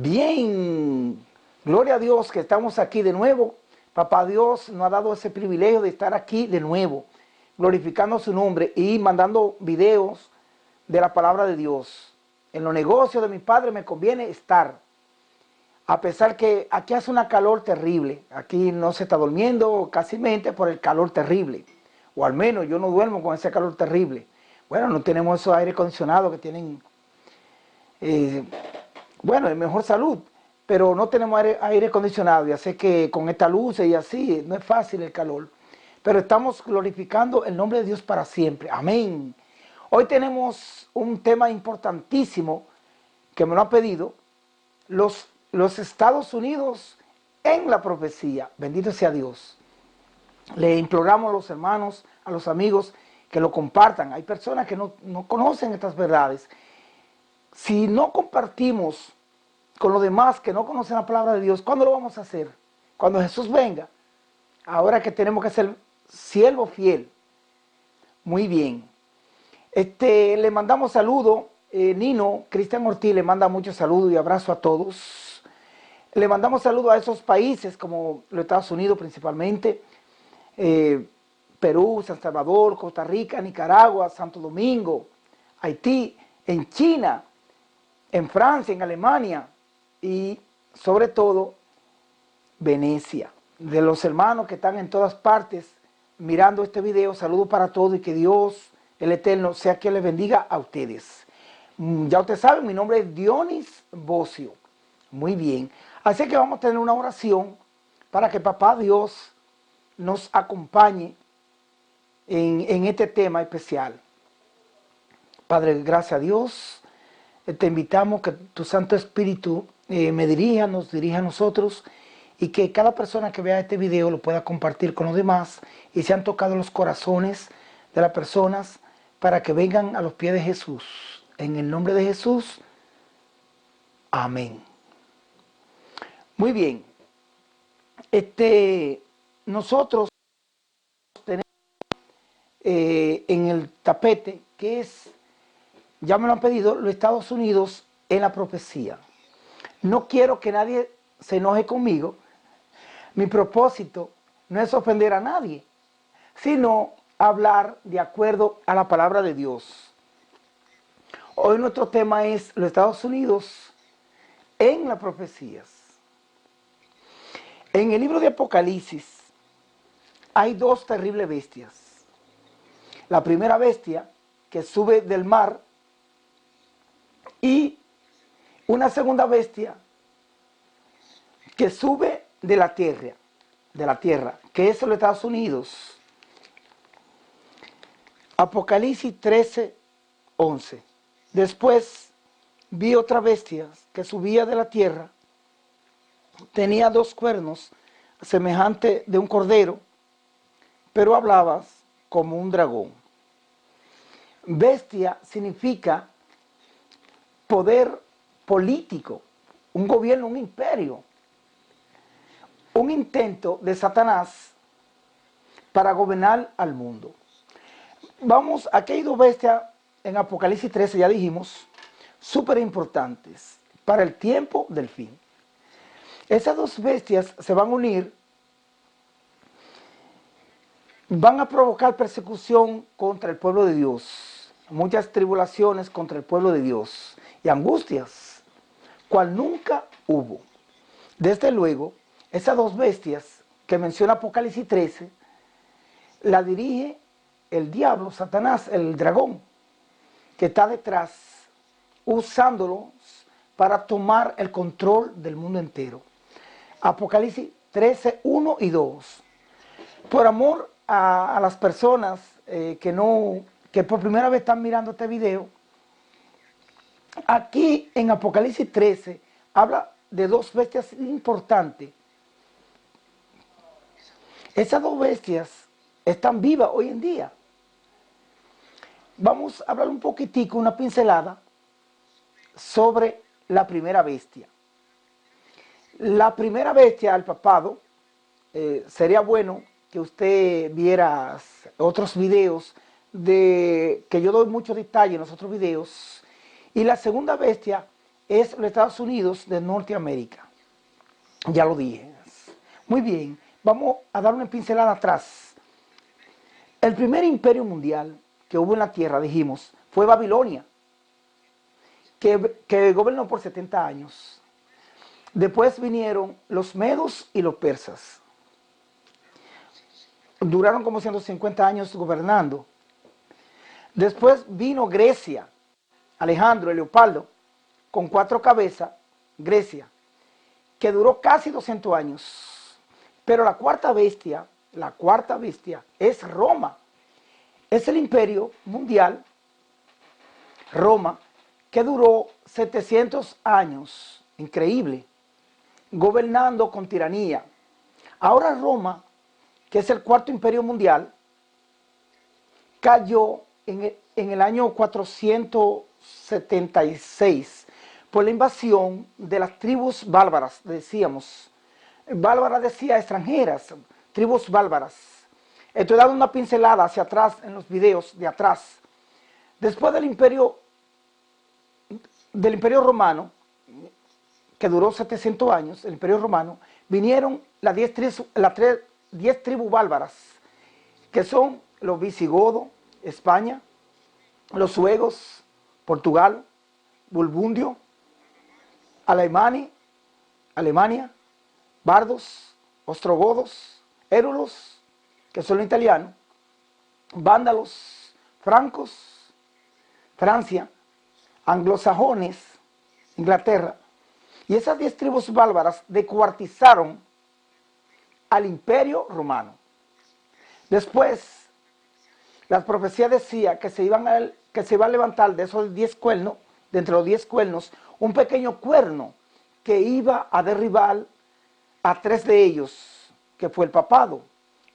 Bien, gloria a Dios que estamos aquí de nuevo. Papá Dios nos ha dado ese privilegio de estar aquí de nuevo, glorificando su nombre y mandando videos de la palabra de Dios. En los negocios de mi padre me conviene estar, a pesar que aquí hace una calor terrible. Aquí no se está durmiendo casi por el calor terrible, o al menos yo no duermo con ese calor terrible. Bueno, no tenemos esos aire acondicionados que tienen... bueno, es mejor salud, pero no tenemos aire acondicionado. Ya sé que con esta luz y así no es fácil el calor, pero estamos glorificando el nombre de Dios para siempre. Amén. Hoy tenemos un tema importantísimo que me lo han pedido, los Estados Unidos en la profecía. Bendito sea Dios. Le imploramos a los hermanos, a los amigos, que lo compartan. Hay personas que no conocen estas verdades. Si no compartimos con los demás que no conocen la palabra de Dios, ¿cuándo lo vamos a hacer? Cuando Jesús venga. Ahora que tenemos que ser siervo fiel. Muy bien. Le mandamos saludos. Nino, Cristian Ortiz le manda muchos saludos y abrazo a todos. Le mandamos saludos a esos países como los Estados Unidos principalmente. Perú, San Salvador, Costa Rica, Nicaragua, Santo Domingo, Haití, en China, en Francia, en Alemania y sobre todo Venecia. De los hermanos que están en todas partes mirando este video, saludos para todos y que Dios, el Eterno, sea quien les bendiga a ustedes. Ya ustedes saben, mi nombre es Dionis Bocio. Muy bien. Así que vamos a tener una oración para que Papá Dios nos acompañe en este tema especial. Padre, gracias a Dios. Te invitamos que tu Santo Espíritu nos dirija a nosotros y que cada persona que vea este video lo pueda compartir con los demás y sean tocados los corazones de las personas para que vengan a los pies de Jesús. En el nombre de Jesús, amén. Muy bien. Nosotros tenemos en el tapete, que es, ya me lo han pedido, los Estados Unidos en la profecía. No quiero que nadie se enoje conmigo. Mi propósito no es ofender a nadie, sino hablar de acuerdo a la palabra de Dios. Hoy nuestro tema es los Estados Unidos en las profecías. En el libro de Apocalipsis hay dos terribles bestias. La primera bestia que sube del mar y una segunda bestia que sube de la tierra, que es los Estados Unidos. Apocalipsis 13:11. Después vi otra bestia que subía de la tierra, tenía dos cuernos, semejante de un cordero, pero hablaba como un dragón. Bestia significa poder político, un gobierno, un imperio, un intento de Satanás para gobernar al mundo. Vamos, aquí hay dos bestias en Apocalipsis 13, ya dijimos, súper importantes para el tiempo del fin. Esas dos bestias se van a unir, van a provocar persecución contra el pueblo de Dios, muchas tribulaciones contra el pueblo de Dios y angustias, cual nunca hubo. Desde luego, esas dos bestias que menciona Apocalipsis 13, la dirige el diablo, Satanás, el dragón, que está detrás, usándolos para tomar el control del mundo entero. Apocalipsis 13, 1 y 2. Por amor a las personas que por primera vez están mirando este video, aquí en Apocalipsis 13 habla de dos bestias importantes. Esas dos bestias están vivas hoy en día. Vamos a hablar un poquitico, una pincelada, sobre la primera bestia. La primera bestia al papado, sería bueno que usted viera otros videos que yo doy mucho detalle en los otros videos. Y la segunda bestia es los Estados Unidos de Norteamérica. Ya lo dije. Muy bien, vamos a dar una pincelada atrás. El primer imperio mundial que hubo en la tierra, dijimos, fue Babilonia, que gobernó por 70 años. Después vinieron los medos y los persas. Duraron como 150 años gobernando. Después vino Grecia, Alejandro, el Leopardo, con 4 cabezas, Grecia, que duró casi 200 años. Pero la cuarta bestia es Roma. Es el imperio mundial, Roma, que duró 700 años, increíble, gobernando con tiranía. Ahora Roma, que es el cuarto imperio mundial, cayó en el año 476 por la invasión de las tribus bárbaras, decíamos. Bárbaras decía extranjeras, tribus bárbaras. Estoy dando una pincelada hacia atrás en los videos de atrás. Después del imperio romano, que duró 700 años, el imperio romano, vinieron las 10 tribus bárbaras, que son los visigodos, España, los suevos, Portugal, Burgundio, Alemania, bardos, ostrogodos, érulos, que son los italianos, vándalos, francos, Francia, anglosajones, Inglaterra. Y esas 10 tribus bárbaras descuartizaron al imperio romano. Después, las profecías decían que se iba a levantar de esos 10 cuernos, de entre los 10 cuernos, un pequeño cuerno que iba a derribar a 3 de ellos, que fue el papado.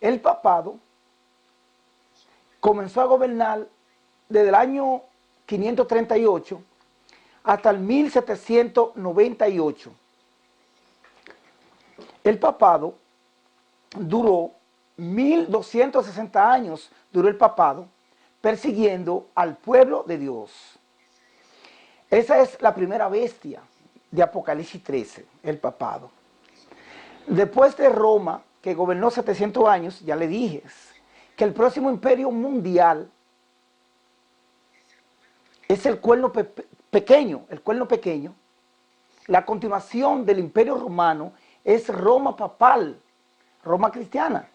El papado comenzó a gobernar desde el año 538 hasta el 1798. El papado duró 1260 años, duró el papado, persiguiendo al pueblo de Dios. Esa es la primera bestia de Apocalipsis 13, el papado. Después de Roma, que gobernó 700 años, ya le dije que el próximo imperio mundial es el cuerno pequeño, La continuación del imperio romano es Roma papal, Roma cristiana.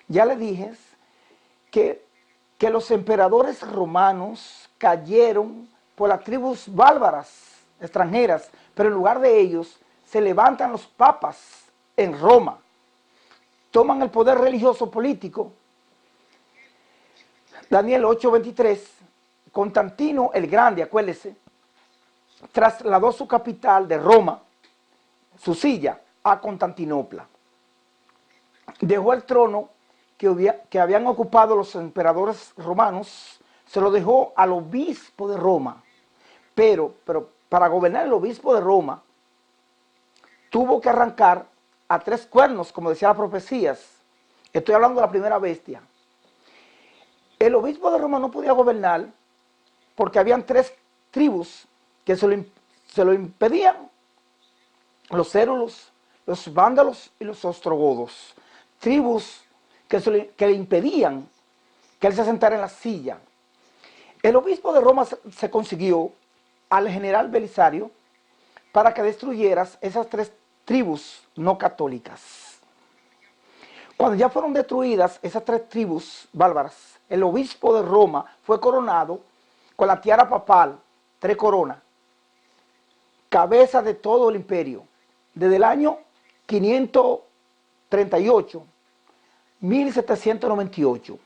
Ya le dije que los emperadores romanos cayeron por las tribus bárbaras extranjeras, pero en lugar de ellos se levantan los papas en Roma, toman el poder religioso político. Daniel 8:23, Constantino el Grande, acuérdese, trasladó su capital de Roma, su silla, a Constantinopla. Dejó el trono que habían ocupado los emperadores romanos, se lo dejó al obispo de Roma. Pero para gobernar el obispo de Roma, tuvo que arrancar a 3 cuernos, como decía las profecías. Estoy hablando de la primera bestia. El obispo de Roma no podía gobernar porque habían 3 tribus que se lo impedían: los érulos, los vándalos y los ostrogodos. Tribus que le impedían que él se sentara en la silla. El obispo de Roma se consiguió al general Belisario para que destruyeras esas 3 tribus no católicas. Cuando ya fueron destruidas esas 3 tribus bárbaras, el obispo de Roma fue coronado con la tiara papal, 3 coronas, cabeza de todo el imperio, desde el año 538, 1798.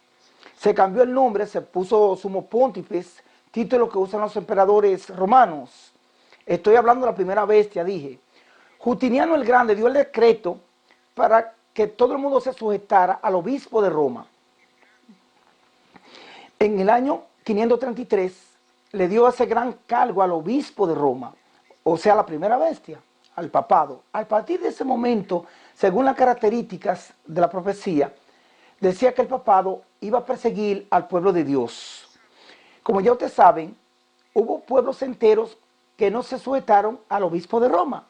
Se cambió el nombre, se puso sumo pontífice, título que usan los emperadores romanos. Estoy hablando de la primera bestia, dije. Justiniano el Grande dio el decreto para que todo el mundo se sujetara al obispo de Roma. En el año 533 le dio ese gran cargo al obispo de Roma, o sea, la primera bestia, al papado. A partir de ese momento, según las características de la profecía, decía que el papado iba a perseguir al pueblo de Dios. Como ya ustedes saben, hubo pueblos enteros que no se sujetaron al obispo de Roma.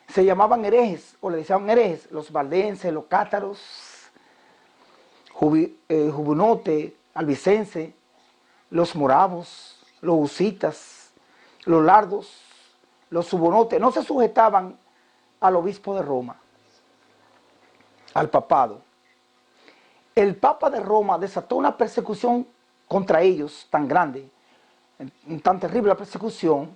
Se llamaban herejes, o le decían herejes, los valdenses, los cátaros, Jubunote, albicense, los moravos, los husitas, los lardos, los subonotes, no se sujetaban al obispo de Roma, al papado. El Papa de Roma desató una persecución contra ellos tan grande, tan terrible la persecución,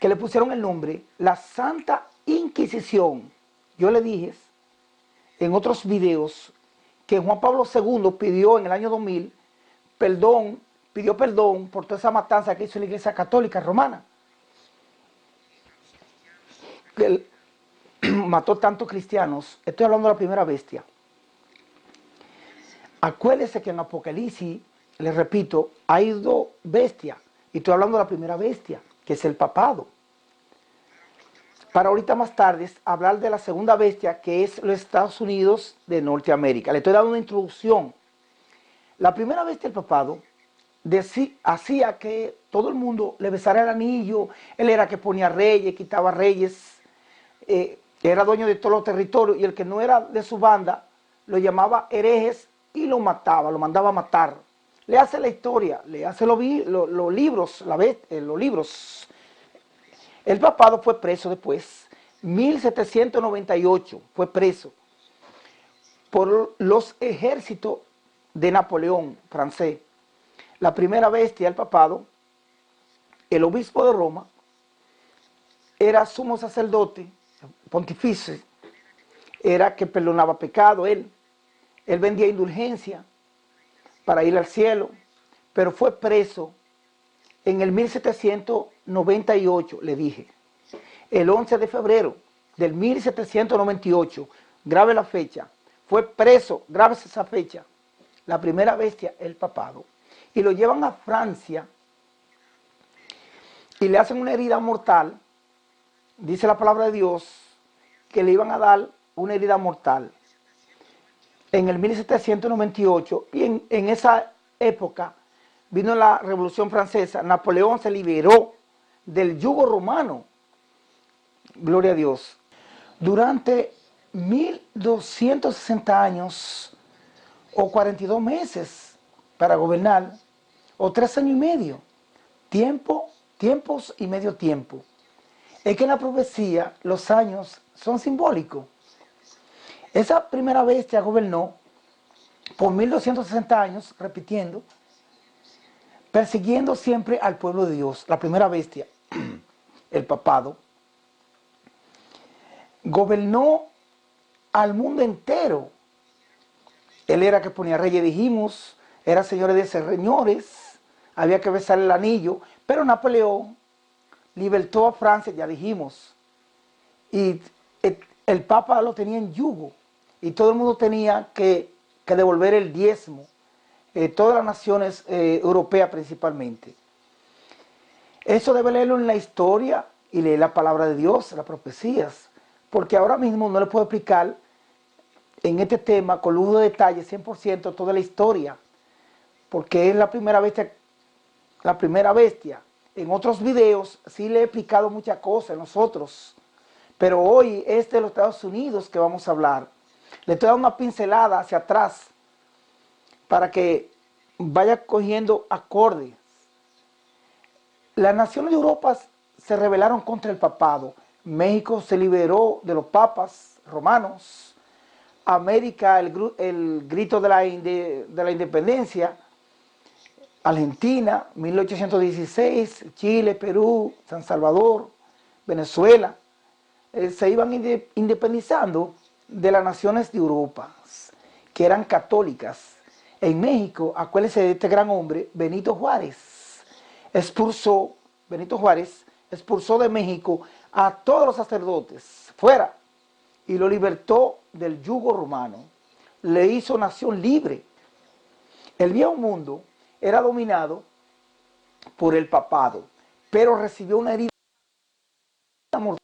que le pusieron el nombre la Santa Inquisición. Yo le dije en otros videos que Juan Pablo II pidió en el año 2000 pidió perdón por toda esa matanza que hizo la Iglesia Católica Romana. Que él mató tantos cristianos. Estoy hablando de la primera bestia. Acuérdese que en Apocalipsis, les repito, hay dos bestias. Y estoy hablando de la primera bestia, que es el papado. Para ahorita más tarde hablar de la segunda bestia, que es los Estados Unidos de Norteamérica. Le estoy dando una introducción. La primera bestia, el papado, hacía que todo el mundo le besara el anillo. Él era que ponía reyes, quitaba reyes, era dueño de todos los territorios, y el que no era de su banda lo llamaba herejes y lo mataba, lo mandaba a matar. Le hace la historia, le hace los libros, los libros. El papado fue preso después, 1798 fue preso por los ejércitos de Napoleón francés. La primera bestia, el papado, el obispo de Roma, era sumo sacerdote, pontificio, era que perdonaba pecado, él vendía indulgencia para ir al cielo, pero fue preso en el 1798, le dije, el 11 de febrero del 1798, grave la fecha, fue preso, grave esa fecha, la primera bestia, el papado, y lo llevan a Francia y le hacen una herida mortal. Dice la palabra de Dios que le iban a dar una herida mortal en el 1798, y en esa época vino la Revolución Francesa. Napoleón se liberó del yugo romano. Gloria a Dios. Durante 1260 años o 42 meses para gobernar, o 3 años y medio, tiempos y medio tiempo. Es que en la profecía los años son simbólicos. Esa primera bestia gobernó por 1260 años, repitiendo, persiguiendo siempre al pueblo de Dios. La primera bestia, el papado, gobernó al mundo entero. Él era que ponía reyes, dijimos, era señores de señores, había que besar el anillo, pero Napoleón libertó a Francia, ya dijimos, y el Papa lo tenía en yugo, y todo el mundo tenía que devolver el diezmo, todas las naciones europeas principalmente. Eso debe leerlo en la historia y leer la palabra de Dios, las profecías, porque ahora mismo no le puedo explicar en este tema con lujo de detalle 100% toda la historia, porque es la primera bestia. En otros videos sí le he explicado muchas cosas nosotros, pero hoy es de los Estados Unidos que vamos a hablar. Le estoy dando una pincelada hacia atrás para que vaya cogiendo acordes. Las naciones de Europa se rebelaron contra el papado. México se liberó de los papas romanos. América, el grito de la independencia. Argentina, 1816, Chile, Perú, San Salvador, Venezuela, se iban independizando de las naciones de Europa, que eran católicas. En México, acuérdense de este gran hombre, Benito Juárez, expulsó de México a todos los sacerdotes, fuera, y lo libertó del yugo romano, le hizo nación libre. El viejo mundo era dominado por el papado, pero recibió una herida mortal,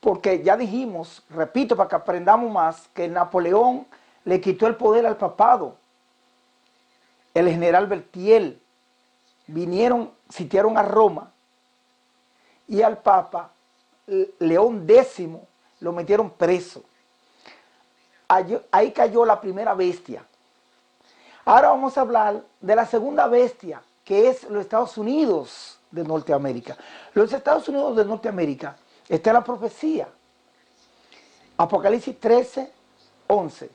porque ya dijimos, repito para que aprendamos más, que Napoleón le quitó el poder al papado. El general Berthier sitiaron a Roma y al Papa León X lo metieron preso. Ahí cayó la primera bestia. Ahora vamos a hablar de la segunda bestia, que es los Estados Unidos de Norteamérica. Los Estados Unidos de Norteamérica está en la profecía. Apocalipsis 13, 11.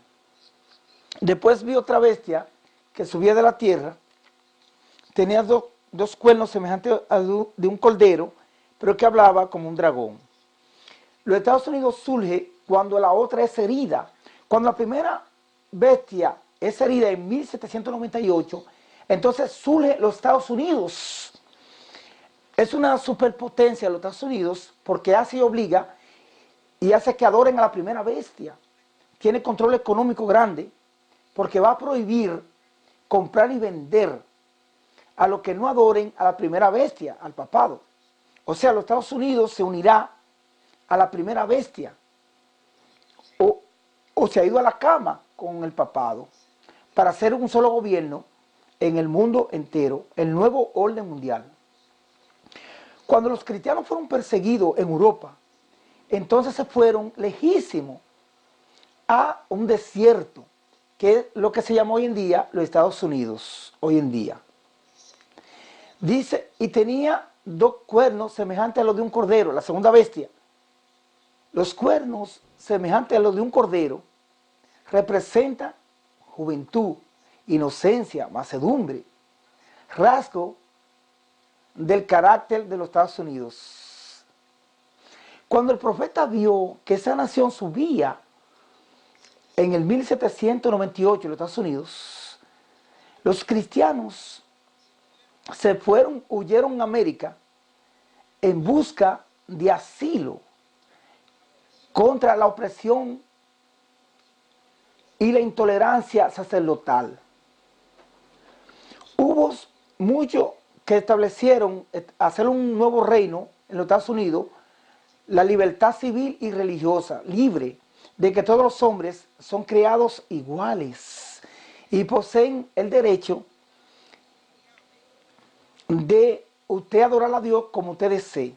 Después vi otra bestia que subía de la tierra. Tenía dos cuernos semejantes a de un cordero, pero que hablaba como un dragón. Los Estados Unidos surge cuando la otra es herida. Cuando la primera bestia es herida en 1798, entonces surge los Estados Unidos. Es una superpotencia los Estados Unidos porque hace y obliga y hace que adoren a la primera bestia. Tiene control económico grande porque va a prohibir comprar y vender a los que no adoren a la primera bestia, al papado. O sea, los Estados Unidos se unirá a la primera bestia o se ha ido a la cama con el papado para hacer un solo gobierno en el mundo entero, el nuevo orden mundial. Cuando los cristianos fueron perseguidos en Europa, entonces se fueron lejísimos a un desierto, que es lo que se llama hoy en día los Estados Unidos, hoy en día. Dice, y tenía dos cuernos semejantes a los de un cordero, la segunda bestia. Los cuernos semejantes a los de un cordero representan juventud, inocencia, mansedumbre, rasgo del carácter de los Estados Unidos. Cuando el profeta vio que esa nación subía en el 1798 en los Estados Unidos, los cristianos huyeron a América en busca de asilo contra la opresión y la intolerancia sacerdotal. Hubo muchos que establecieron hacer un nuevo reino en los Estados Unidos, la libertad civil y religiosa, libre de que todos los hombres son creados iguales y poseen el derecho de usted adorar a Dios como usted desee,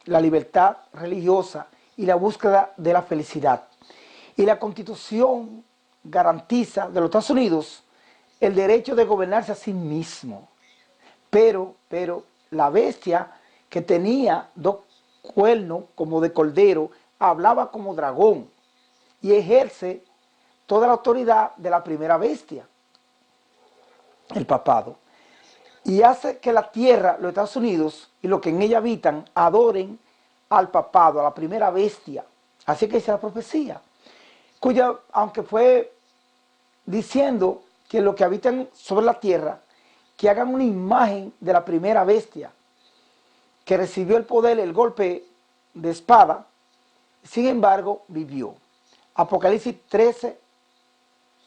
la libertad religiosa y la búsqueda de la felicidad. Y la Constitución garantiza de los Estados Unidos el derecho de gobernarse a sí mismo. Pero la bestia que tenía dos cuernos como de cordero, hablaba como dragón y ejerce toda la autoridad de la primera bestia, el papado. Y hace que la tierra, los Estados Unidos y los que en ella habitan, adoren al papado, a la primera bestia. Así que dice la profecía, cuya, aunque fue diciendo que los que habitan sobre la tierra, que hagan una imagen de la primera bestia, que recibió el poder, el golpe de espada, sin embargo, vivió. Apocalipsis 13,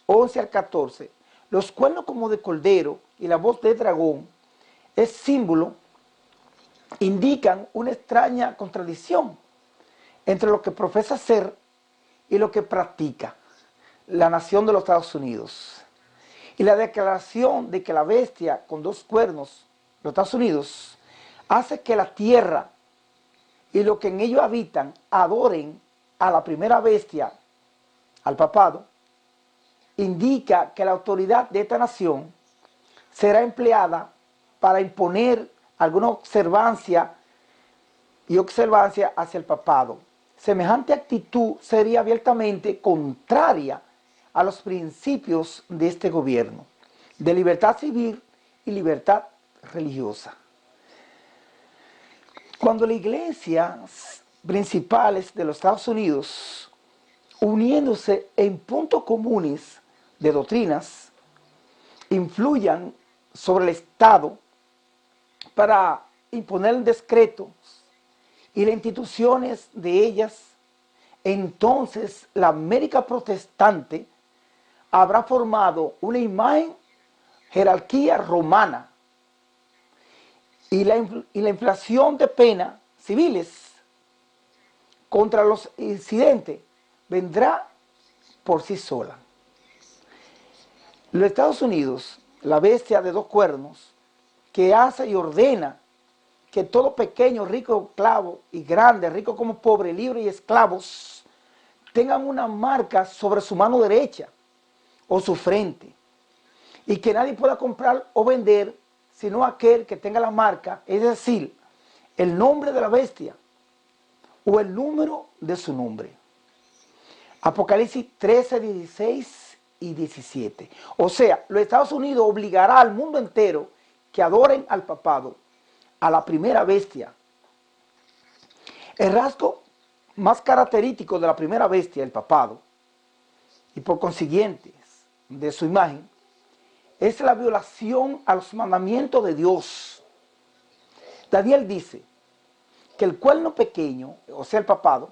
11 al 14. Los cuernos como de cordero y la voz de dragón es símbolo, indican una extraña contradicción entre lo que profesa ser y lo que practica la nación de los Estados Unidos. Y la declaración de que la bestia con dos cuernos, los Estados Unidos, hace que la tierra y lo que en ellos habitan adoren a la primera bestia, al papado, indica que la autoridad de esta nación será empleada para imponer alguna observancia hacia el papado. Semejante actitud sería abiertamente contraria a los principios de este gobierno, de libertad civil y libertad religiosa. Cuando las iglesias principales de los Estados Unidos, uniéndose en puntos comunes de doctrinas, influyan sobre el Estado para imponer decretos y las instituciones de ellas, entonces la América protestante habrá formado una imagen, jerarquía romana, y la inflación de penas civiles contra los incidentes vendrá por sí sola. Los Estados Unidos, la bestia de dos cuernos, que hace y ordena que todo pequeño, rico, esclavo y grande, rico como pobre, libre y esclavos, tengan una marca sobre su mano derecha o su frente, y que nadie pueda comprar o vender sino aquel que tenga la marca, es decir, el nombre de la bestia o el número de su nombre. Apocalipsis 13, 16 y 17. O sea, los Estados Unidos obligará al mundo entero que adoren al papado, a la primera bestia. El rasgo más característico de la primera bestia, el papado, y por consiguiente de su imagen, es la violación a los mandamientos de Dios. Daniel dice que el cuerno pequeño, o sea el papado,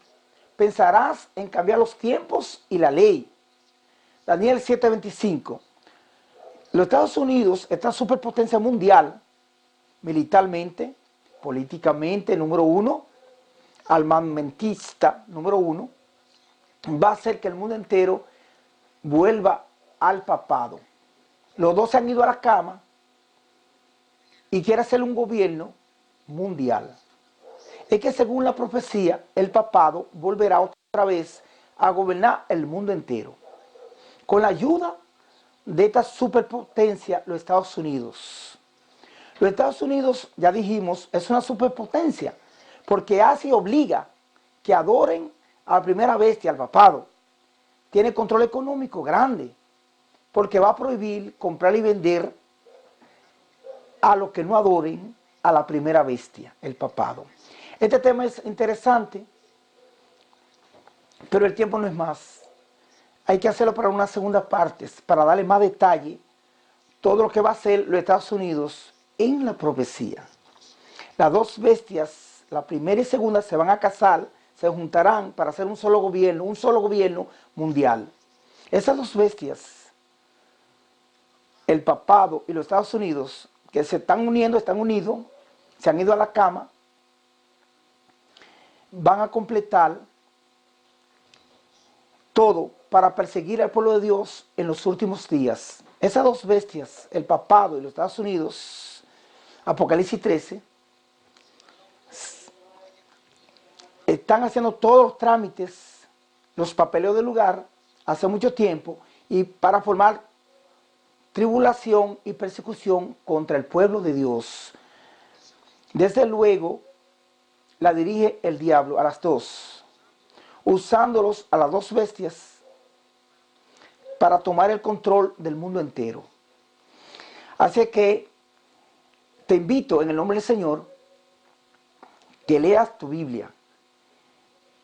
pensarás en cambiar los tiempos y la ley. Daniel 7:25. Los Estados Unidos, esta superpotencia mundial, militarmente, políticamente, número uno, armamentista, número uno, va a hacer que el mundo entero vuelva al papado. Los dos se han ido a la cama y quiere hacer un gobierno mundial. Es que según la profecía, el papado volverá otra vez a gobernar el mundo entero. Con la ayuda de esta superpotencia, los Estados Unidos. Los Estados Unidos, ya dijimos, es una superpotencia, porque hace y obliga que adoren a la primera bestia, al papado. Tiene control económico grande, porque va a prohibir comprar y vender a los que no adoren a la primera bestia, el papado. Este tema es interesante, pero el tiempo no es más. Hay que hacerlo para una segunda parte, para darle más detalle todo lo que va a hacer los Estados Unidos en la profecía. Las dos bestias, la primera y segunda, se van a casar, se juntarán para hacer un solo gobierno mundial. Esas dos bestias, el papado y los Estados Unidos, que se están uniendo, están unidos, se han ido a la cama, van a completar todo para perseguir al pueblo de Dios en los últimos días. Esas dos bestias, el papado y los Estados Unidos, Apocalipsis 13, están haciendo todos los trámites, los papeleos del lugar, hace mucho tiempo, y para formar tribulación y persecución contra el pueblo de Dios. Desde luego, la dirige el diablo a las dos, usándolos a las dos bestias para tomar el control del mundo entero. Así que te invito en el nombre del Señor que leas tu Biblia,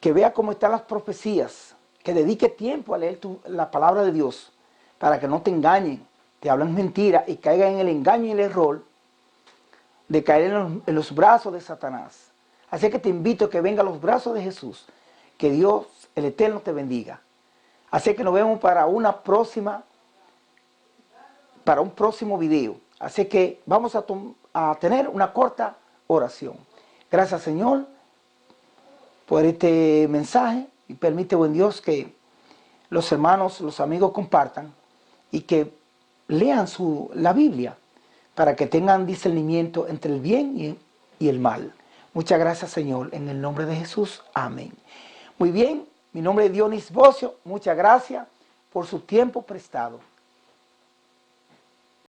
que veas cómo están las profecías, que dedique tiempo a leer la palabra de Dios, para que no te engañen, te hablan mentiras y caigan en el engaño y el error de caer en los brazos de Satanás. Así que te invito a que venga a los brazos de Jesús. Que Dios, el Eterno, te bendiga. Así que nos vemos para un próximo video. Así que vamos a tener una corta oración. Gracias, Señor, por este mensaje, y permite, buen Dios, que los hermanos, los amigos compartan y que lean la Biblia para que tengan discernimiento entre el bien y el mal. Muchas gracias, Señor, en el nombre de Jesús. Amén. Muy bien, mi nombre es Dionis Bocio. Muchas gracias por su tiempo prestado.